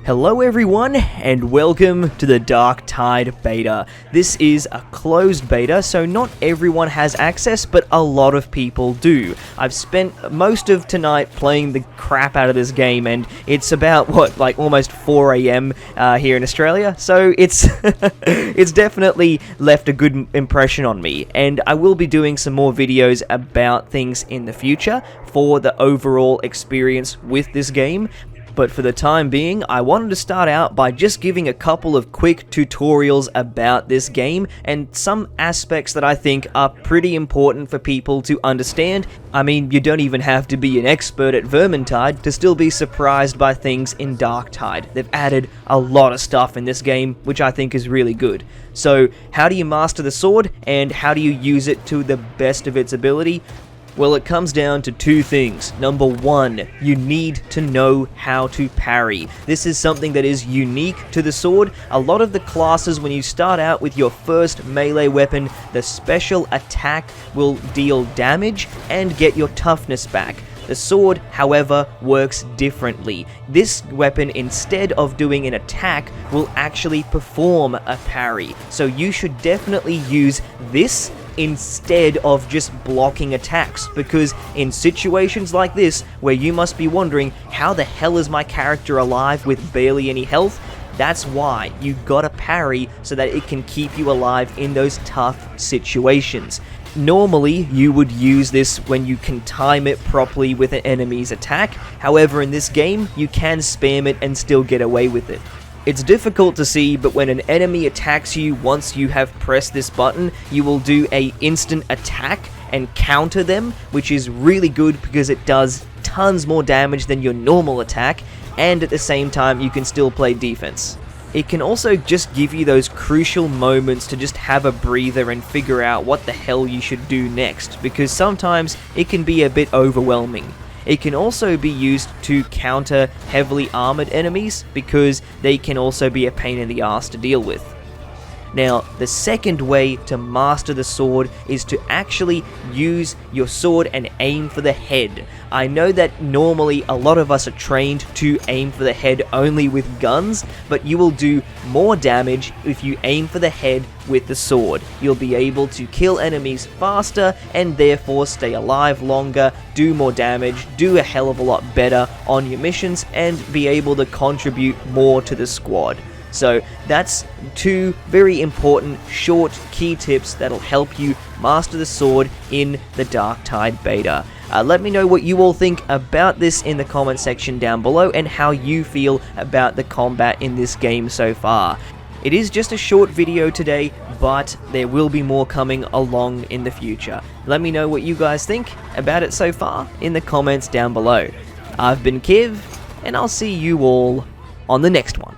Hello everyone, and welcome to the Darktide beta. This is a closed beta, so not everyone has access, but a lot of people do. I've spent most of tonight playing the crap out of this game, and it's about, almost 4 AM here in Australia, so it's it's definitely left a good impression on me, and I will be doing some more videos about things in the future for the overall experience with this game. But for the time being, I wanted to start out by just giving a couple of quick tutorials about this game and some aspects that I think are pretty important for people to understand. I mean, you don't even have to be an expert at Vermintide to still be surprised by things in Darktide. They've added a lot of stuff in this game, which I think is really good. So, how do you master the sword, and how do you use it to the best of its ability? Well, it comes down to two things. Number one, you need to know how to parry. This is something that is unique to the sword. A lot of the classes, when you start out with your first melee weapon, the special attack will deal damage and get your toughness back. The sword, however, works differently. This weapon, instead of doing an attack, will actually perform a parry. So you should definitely use this instead of just blocking attacks, because in situations like this, where you must be wondering, how the hell is my character alive with barely any health? That's why you gotta parry so that it can keep you alive in those tough situations. Normally, you would use this when you can time it properly with an enemy's attack. However, in this game, you can spam it and still get away with it. It's difficult to see, but when an enemy attacks you once you have pressed this button, you will do an instant attack and counter them, which is really good because it does tons more damage than your normal attack, and at the same time you can still play defense. It can also just give you those crucial moments to just have a breather and figure out what the hell you should do next, because sometimes it can be a bit overwhelming. It can also be used to counter heavily armored enemies, because they can also be a pain in the ass to deal with. Now, the second way to master the sword is to actually use your sword and aim for the head. I know that normally a lot of us are trained to aim for the head only with guns, but you will do more damage if you aim for the head with the sword. You'll be able to kill enemies faster and therefore stay alive longer, do more damage, do a hell of a lot better on your missions, and be able to contribute more to the squad. So that's two very important short key tips that'll help you master the sword in the Darktide beta. Let me know what you all think about this in the comment section down below, and how you feel about the combat in this game so far. It is just a short video today, but there will be more coming along in the future. Let me know what you guys think about it so far in the comments down below. I've been Kiv, and I'll see you all on the next one.